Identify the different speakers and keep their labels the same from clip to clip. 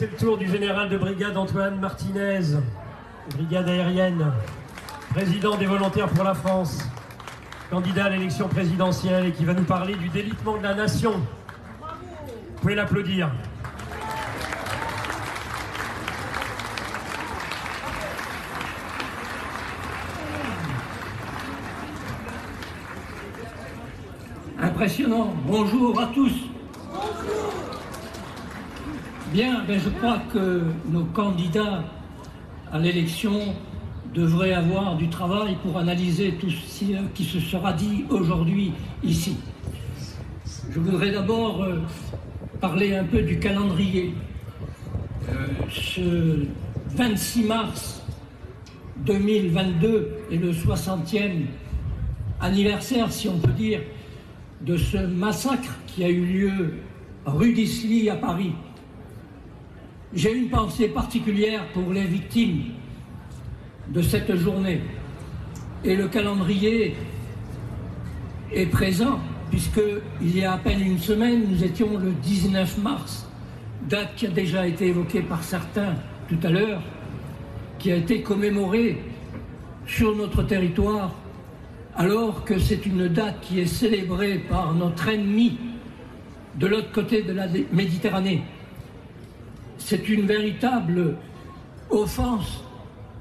Speaker 1: C'est le tour du général de brigade Antoine Martinez, brigade aérienne, président des volontaires pour la France, candidat à l'élection présidentielle et qui va nous parler du délitement de la nation. Vous pouvez l'applaudir.
Speaker 2: Impressionnant. Bonjour à tous. Bien, je crois que nos candidats à l'élection devraient avoir du travail pour analyser tout ce qui se sera dit aujourd'hui ici. Je voudrais d'abord parler un peu du calendrier. Ce 26 mars 2022 est le 60e anniversaire, si on peut dire, de ce massacre qui a eu lieu rue d'Isly à Paris. J'ai une pensée particulière pour les victimes de cette journée. Et le calendrier est présent, puisqu'il y a à peine une semaine, nous étions le 19 mars, date qui a déjà été évoquée par certains tout à l'heure, qui a été commémorée sur notre territoire, alors que c'est une date qui est célébrée par notre ennemi de l'autre côté de la Méditerranée. C'est une véritable offense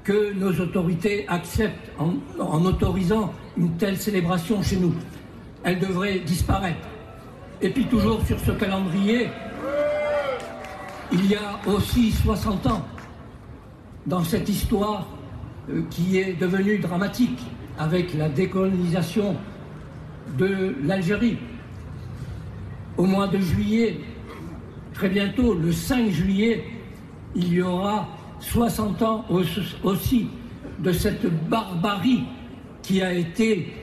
Speaker 2: que nos autorités acceptent en autorisant une telle célébration chez nous. Elle devrait disparaître. Et puis toujours sur ce calendrier, il y a aussi 60 ans dans cette histoire qui est devenue dramatique avec la décolonisation de l'Algérie. Au mois de juillet, très bientôt, le 5 juillet, il y aura 60 ans aussi de cette barbarie qui a été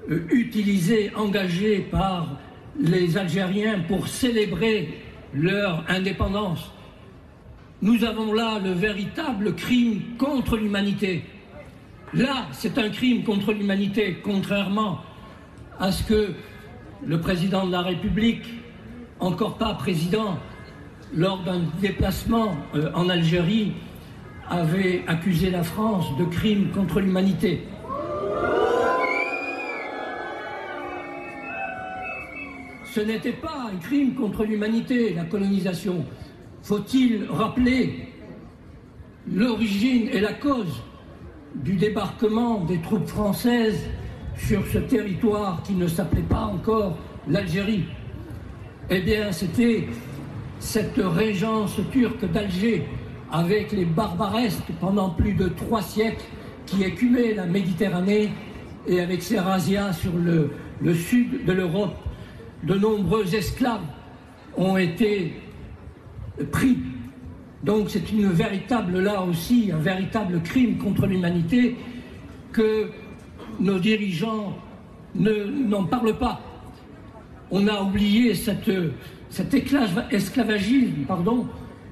Speaker 2: utilisée, engagée par les Algériens pour célébrer leur indépendance. Nous avons là le véritable crime contre l'humanité. Là, c'est un crime contre l'humanité, contrairement à ce que le président de la République, encore pas président, lors d'un déplacement en Algérie, avait accusé la France de crime contre l'humanité. Ce n'était pas un crime contre l'humanité, la colonisation. Faut-il rappeler l'origine et la cause du débarquement des troupes françaises sur ce territoire qui ne s'appelait pas encore l'Algérie? Eh bien, c'était cette régence turque d'Alger, avec les barbaresques pendant plus de 3 siècles, qui écumaient la Méditerranée, et avec ses razzias sur le sud de l'Europe, de nombreux esclaves ont été pris. Donc c'est une véritable, là aussi, un véritable crime contre l'humanité que nos dirigeants n'en parlent pas. On a oublié cet esclavagisme,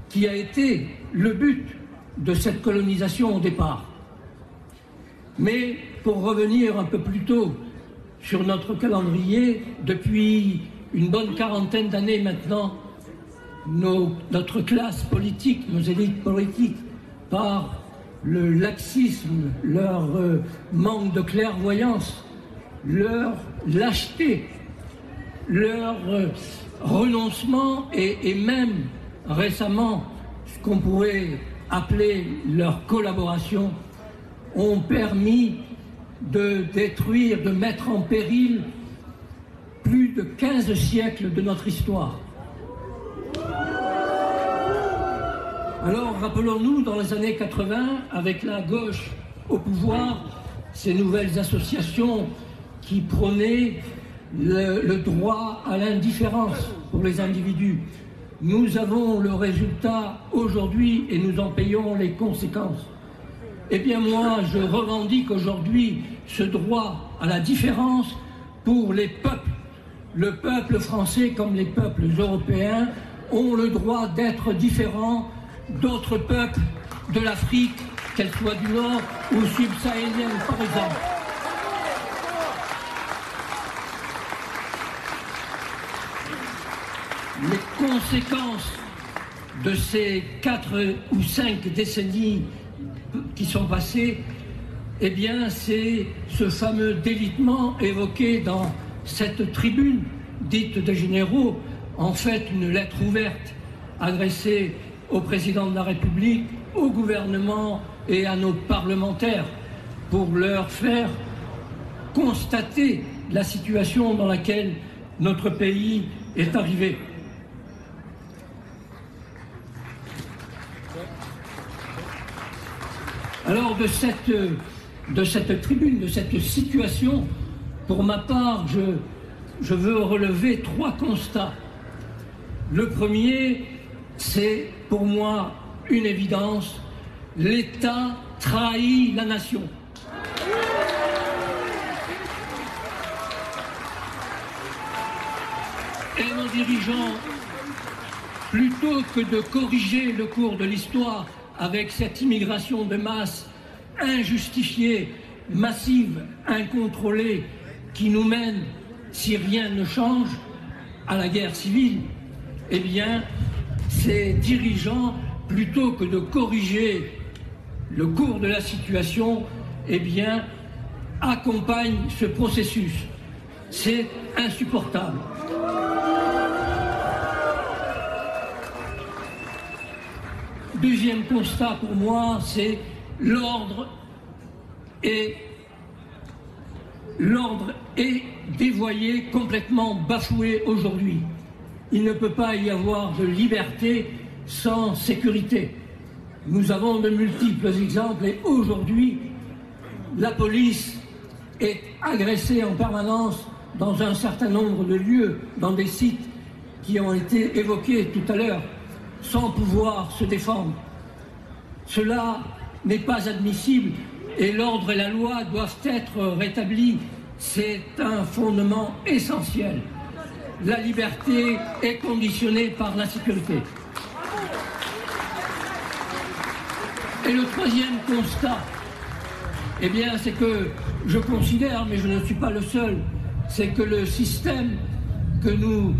Speaker 2: qui a été le but de cette colonisation au départ. Mais pour revenir un peu plus tôt sur notre calendrier, depuis une bonne quarantaine d'années maintenant, notre classe politique, nos élites politiques, par le laxisme, leur manque de clairvoyance, leur lâcheté, leur renoncement et même récemment ce qu'on pourrait appeler leur collaboration, ont permis de détruire, de mettre en péril plus de 15 siècles de notre histoire. Alors, rappelons-nous, dans les années 80, avec la gauche au pouvoir, ces nouvelles associations qui prônaient le droit à l'indifférence pour les individus. Nous avons le résultat aujourd'hui et nous en payons les conséquences. Eh bien moi, je revendique aujourd'hui ce droit à la différence pour les peuples. Le peuple français, comme les peuples européens, ont le droit d'être différents d'autres peuples de l'Afrique, qu'elle soit du Nord ou subsahélienne, par exemple. Les conséquences de ces 4 ou 5 décennies qui sont passées, eh bien, c'est ce fameux délitement évoqué dans cette tribune dite des généraux, en fait une lettre ouverte adressée au président de la République, au gouvernement et à nos parlementaires pour leur faire constater la situation dans laquelle notre pays est arrivé. Alors de cette tribune, de cette situation, pour ma part, je veux relever 3 constats. Le premier, c'est pour moi une évidence, l'État trahit la nation. Et nos dirigeants, plutôt que de corriger le cours de l'histoire avec cette immigration de masse injustifiée, massive, incontrôlée, qui nous mène, si rien ne change, à la guerre civile, eh bien, ces dirigeants, plutôt que de corriger le cours de la situation, eh bien, accompagnent ce processus. C'est insupportable. Deuxième constat pour moi, c'est l'ordre est dévoyé, complètement bafoué aujourd'hui. Il ne peut pas y avoir de liberté sans sécurité. Nous avons de multiples exemples et aujourd'hui, la police est agressée en permanence dans un certain nombre de lieux, dans des sites qui ont été évoqués tout à l'heure, sans pouvoir se défendre. Cela n'est pas admissible et l'ordre et la loi doivent être rétablis. C'est un fondement essentiel. La liberté est conditionnée par l'insécurité. Et le troisième constat, eh bien, c'est que je considère, mais je ne suis pas le seul, c'est que le système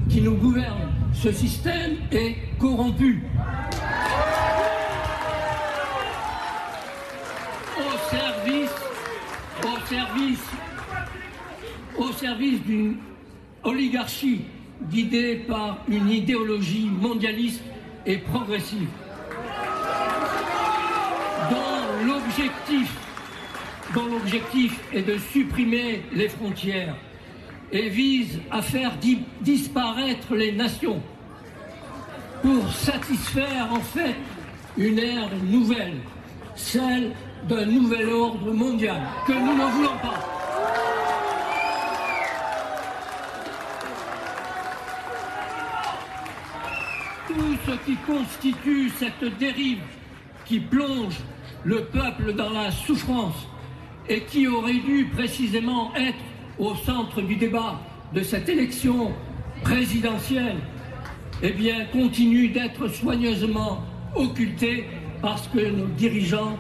Speaker 2: qui nous gouverne, ce système est corrompu. Au service d'une oligarchie guidée par une idéologie mondialiste et progressive, dont l'objectif est de supprimer les frontières et vise à faire disparaître les nations pour satisfaire en fait une ère nouvelle, celle d'un nouvel ordre mondial que nous ne voulons pas. Tout ce qui constitue cette dérive qui plonge le peuple dans la souffrance et qui aurait dû précisément être au centre du débat de cette élection présidentielle, eh bien, continue d'être soigneusement occulté parce que nos dirigeants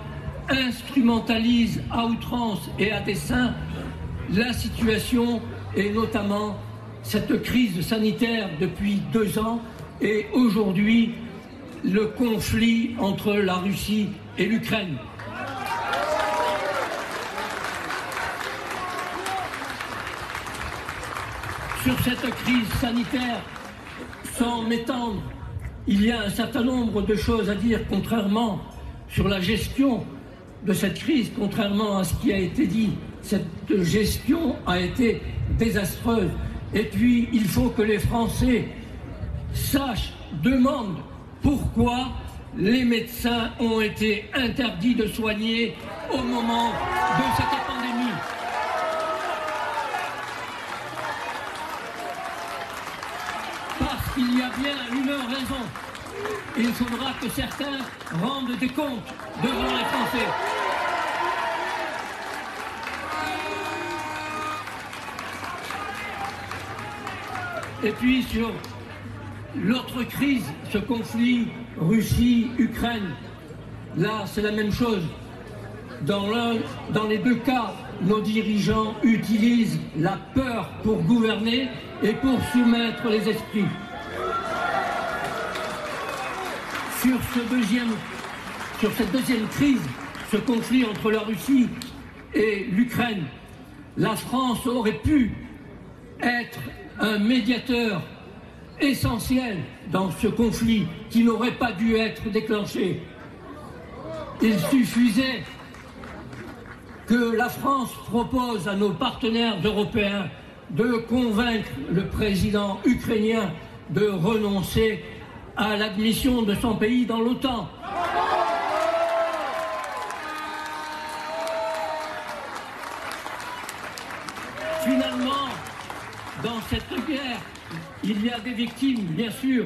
Speaker 2: instrumentalisent à outrance et à dessein la situation et notamment cette crise sanitaire depuis 2 ans et aujourd'hui le conflit entre la Russie et l'Ukraine. Sur cette crise sanitaire, sans m'étendre, il y a un certain nombre de choses à dire contrairement sur la gestion de cette crise, contrairement à ce qui a été dit. Cette gestion a été désastreuse. Et puis, il faut que les Français sachent, demandent pourquoi les médecins ont été interdits de soigner au moment de cette pandémie. Parce qu'il y a bien une raison. Il faudra que certains rendent des comptes devant les Français. Et puis sur l'autre crise, ce conflit Russie-Ukraine, là c'est la même chose. Dans les 2 cas, nos dirigeants utilisent la peur pour gouverner et pour soumettre les esprits. sur cette deuxième crise, ce conflit entre la Russie et l'Ukraine, la France aurait pu être un médiateur essentiel dans ce conflit qui n'aurait pas dû être déclenché. Il suffisait que la France propose à nos partenaires européens de convaincre le président ukrainien de renoncer à l'admission de son pays dans l'OTAN. Finalement, dans cette guerre, il y a des victimes, bien sûr,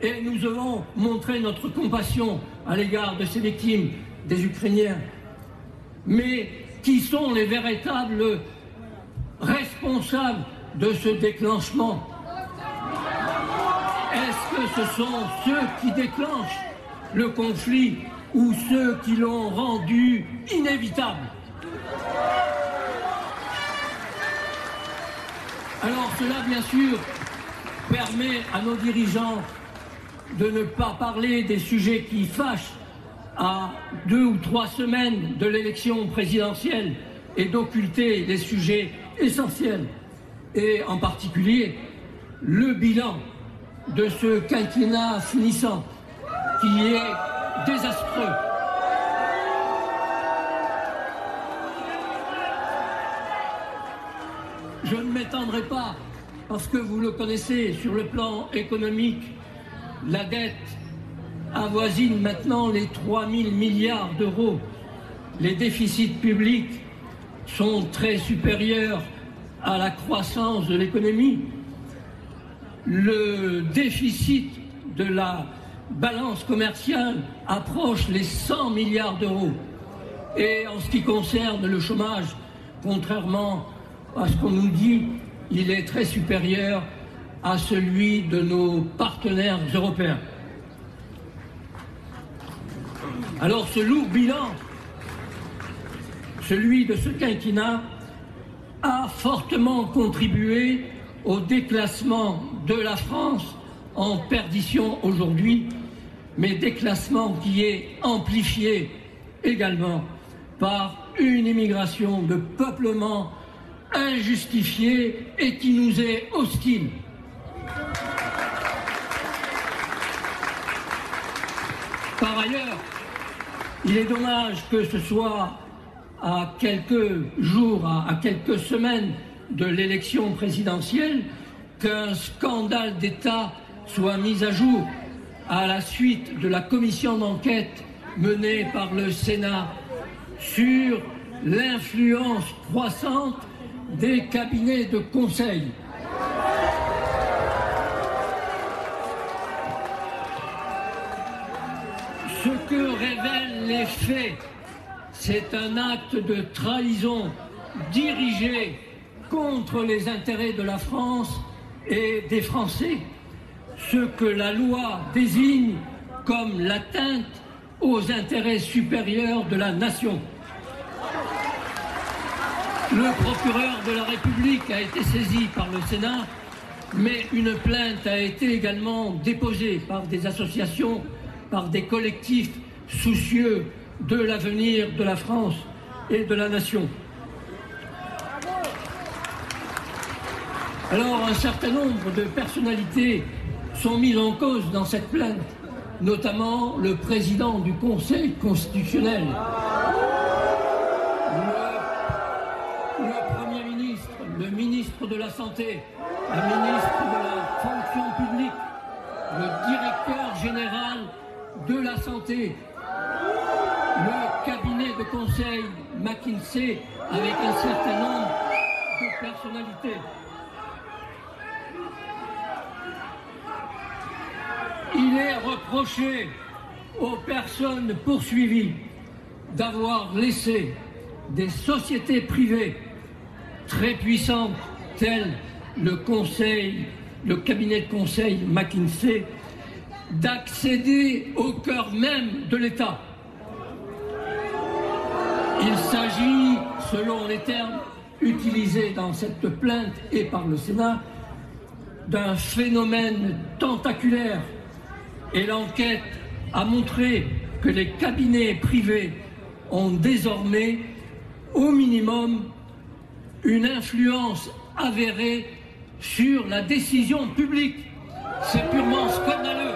Speaker 2: et nous devons montrer notre compassion à l'égard de ces victimes, des Ukrainiens. Mais qui sont les véritables responsables de ce déclenchement? Est-ce que ce sont ceux qui déclenchent le conflit ou ceux qui l'ont rendu inévitable? Alors cela, bien sûr, permet à nos dirigeants de ne pas parler des sujets qui fâchent à 2 ou 3 semaines de l'élection présidentielle et d'occulter les sujets essentiels, et en particulier le bilan de ce quinquennat finissant qui est désastreux. Je ne m'étendrai pas, parce que vous le connaissez, sur le plan économique, la dette avoisine maintenant les 3 000 milliards d'euros. Les déficits publics sont très supérieurs à la croissance de l'économie. Le déficit de la balance commerciale approche les 100 milliards d'euros. Et en ce qui concerne le chômage, contrairement à ce qu'on nous dit, il est très supérieur à celui de nos partenaires européens. Alors ce lourd bilan, celui de ce quinquennat, a fortement contribué au déclassement de la France en perdition aujourd'hui, mais déclassement qui est amplifié également par une immigration de peuplement injustifiée et qui nous est hostile. Par ailleurs, il est dommage que ce soit à quelques jours, à quelques semaines de l'élection présidentielle, qu'un scandale d'État soit mis à jour à la suite de la commission d'enquête menée par le Sénat sur l'influence croissante des cabinets de conseil. Ce que révèlent les faits, c'est un acte de trahison dirigé contre les intérêts de la France et des Français, ce que la loi désigne comme l'atteinte aux intérêts supérieurs de la nation. Le procureur de la République a été saisi par le Sénat, mais une plainte a été également déposée par des associations, par des collectifs soucieux de l'avenir de la France et de la nation. Alors, un certain nombre de personnalités sont mises en cause dans cette plainte, notamment le président du Conseil constitutionnel, le Premier ministre, le ministre de la Santé, la ministre de la Fonction publique, le directeur général de la Santé, le cabinet de conseil McKinsey, avec un certain nombre de personnalités. Il est reproché aux personnes poursuivies d'avoir laissé des sociétés privées très puissantes telles le cabinet de conseil McKinsey d'accéder au cœur même de l'État. Il s'agit, selon les termes utilisés dans cette plainte et par le Sénat, d'un phénomène tentaculaire Et l'enquête a montré que les cabinets privés ont désormais, au minimum, une influence avérée sur la décision publique. C'est purement scandaleux.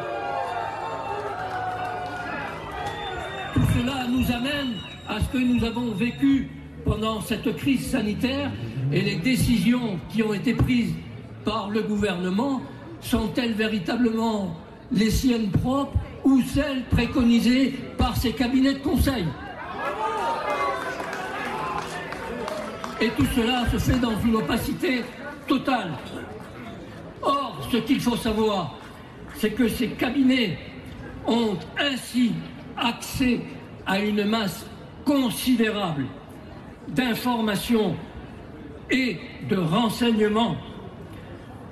Speaker 2: Tout cela nous amène à ce que nous avons vécu pendant cette crise sanitaire, et les décisions qui ont été prises par le gouvernement sont-elles véritablement les siennes propres ou celles préconisées par ces cabinets de conseil? Et tout cela se fait dans une opacité totale. Or, ce qu'il faut savoir, c'est que ces cabinets ont ainsi accès à une masse considérable d'informations et de renseignements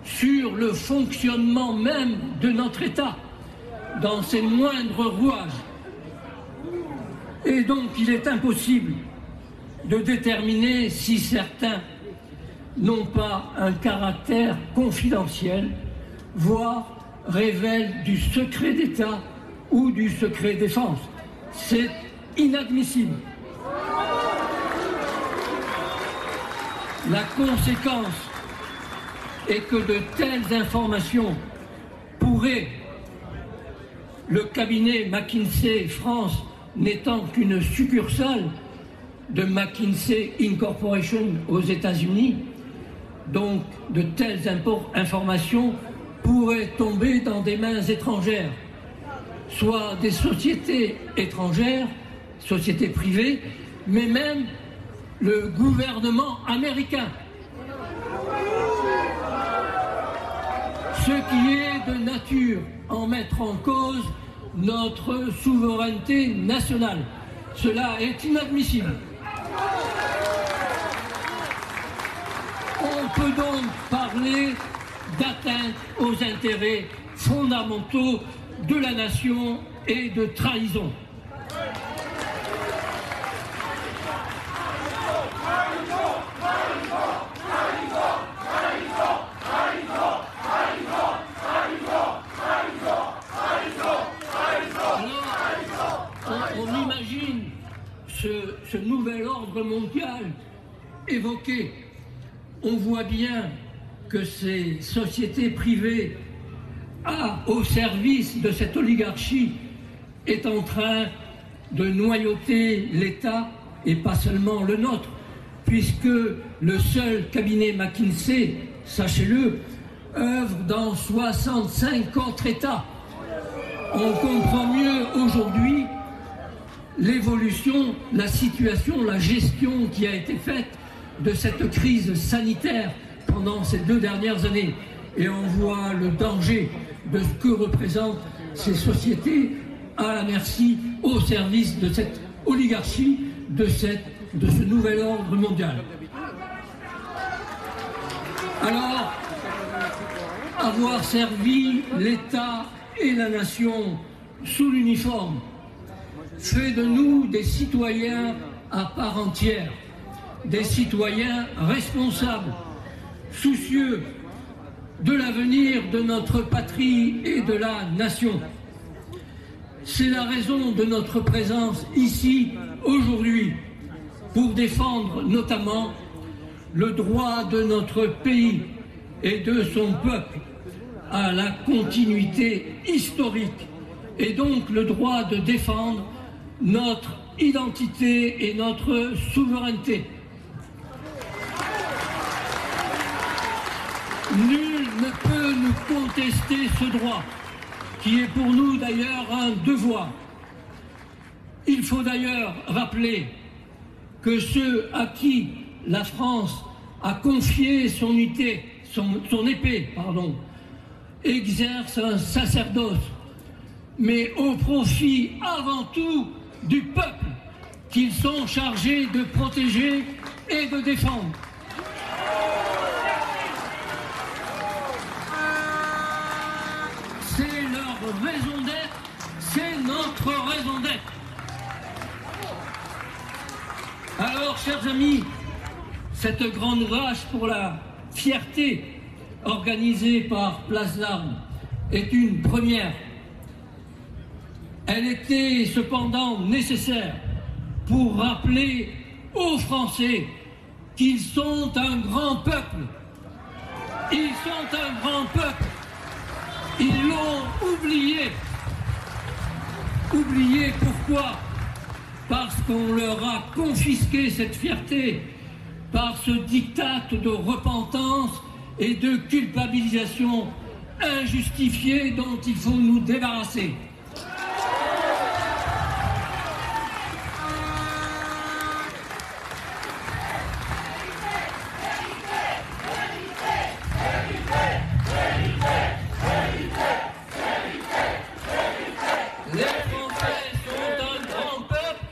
Speaker 2: sur le fonctionnement même de notre État, dans ses moindres rouages. Et donc il est impossible de déterminer si certains n'ont pas un caractère confidentiel, voire révèlent du secret d'État ou du secret défense. C'est inadmissible. La conséquence est que de telles informations pourraient, le cabinet McKinsey France n'étant qu'une succursale de McKinsey Incorporation aux États-Unis, donc de telles informations pourraient tomber dans des mains étrangères, soit des sociétés étrangères, sociétés privées, mais même le gouvernement américain. Ce qui est de nature à en mettre en cause notre souveraineté nationale. Cela est inadmissible. On peut donc parler d'atteinte aux intérêts fondamentaux de la nation et de trahison. On imagine ce nouvel ordre mondial évoqué. On voit bien que ces sociétés privées au service de cette oligarchie est en train de noyauter l'État, et pas seulement le nôtre, puisque le seul cabinet McKinsey, sachez-le, œuvre dans 65 autres États. On comprend mieux aujourd'hui l'évolution, la situation, la gestion qui a été faite de cette crise sanitaire pendant ces 2 dernières années. Et on voit le danger de ce que représentent ces sociétés à la merci, au service de cette oligarchie, de ce nouvel ordre mondial. Alors, avoir servi l'État et la nation sous l'uniforme fait de nous des citoyens à part entière, des citoyens responsables, soucieux de l'avenir de notre patrie et de la nation. C'est la raison de notre présence ici aujourd'hui, pour défendre notamment le droit de notre pays et de son peuple à la continuité historique, et donc le droit de défendre notre identité et notre souveraineté. Nul ne peut nous contester ce droit, qui est pour nous d'ailleurs un devoir. Il faut d'ailleurs rappeler que ceux à qui la France a confié son épée, exercent un sacerdoce, mais au profit avant tout du peuple qu'ils sont chargés de protéger et de défendre. C'est leur raison d'être, c'est notre raison d'être. Alors, chers amis, cette grande marche pour la fierté organisée par Place d'Armes est une première. Elle était cependant nécessaire pour rappeler aux Français qu'ils sont un grand peuple. Ils sont un grand peuple. Ils l'ont oublié. Oublié pourquoi? Parce qu'on leur a confisqué cette fierté par ce diktat de repentance et de culpabilisation injustifiée dont il faut nous débarrasser. Les Français sont un grand peuple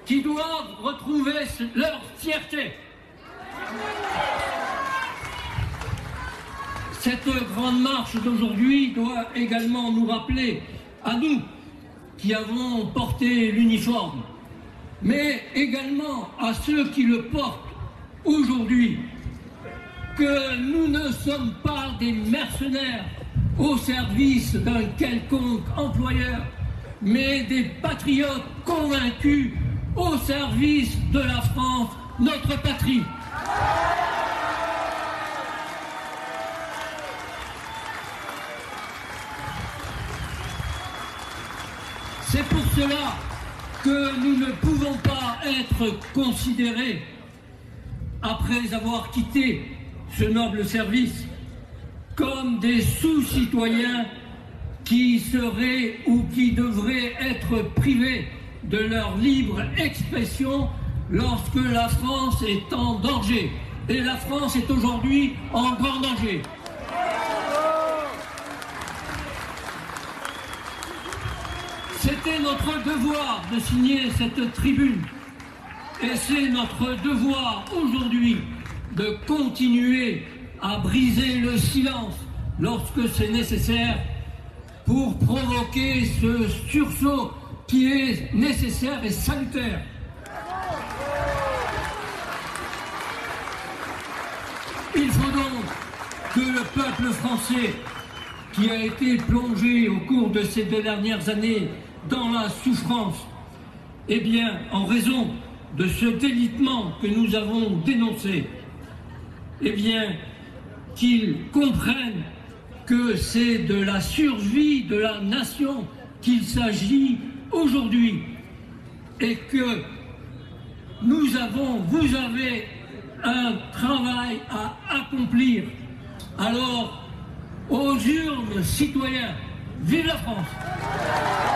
Speaker 2: qui doivent retrouver leur fierté. Cette grande marche d'aujourd'hui doit également nous rappeler, à nous qui avons porté l'uniforme, mais également à ceux qui le portent aujourd'hui, que nous ne sommes pas des mercenaires au service d'un quelconque employeur, mais des patriotes convaincus au service de la France, notre patrie. C'est pour cela que nous ne pouvons pas être considérés, après avoir quitté ce noble service, comme des sous-citoyens qui seraient ou qui devraient être privés de leur libre expression lorsque la France est en danger. Et la France est aujourd'hui en grand danger. C'était notre devoir de signer cette tribune. Et c'est notre devoir aujourd'hui de continuer à briser le silence lorsque c'est nécessaire pour provoquer ce sursaut qui est nécessaire et salutaire. Il faut donc que le peuple français, qui a été plongé au cours de ces 2 dernières années dans la souffrance, eh bien, en raison de ce délitement que nous avons dénoncé, eh bien, qu'ils comprennent que c'est de la survie de la nation qu'il s'agit aujourd'hui et que vous avez un travail à accomplir. Alors, aux urnes, citoyens, vive la France!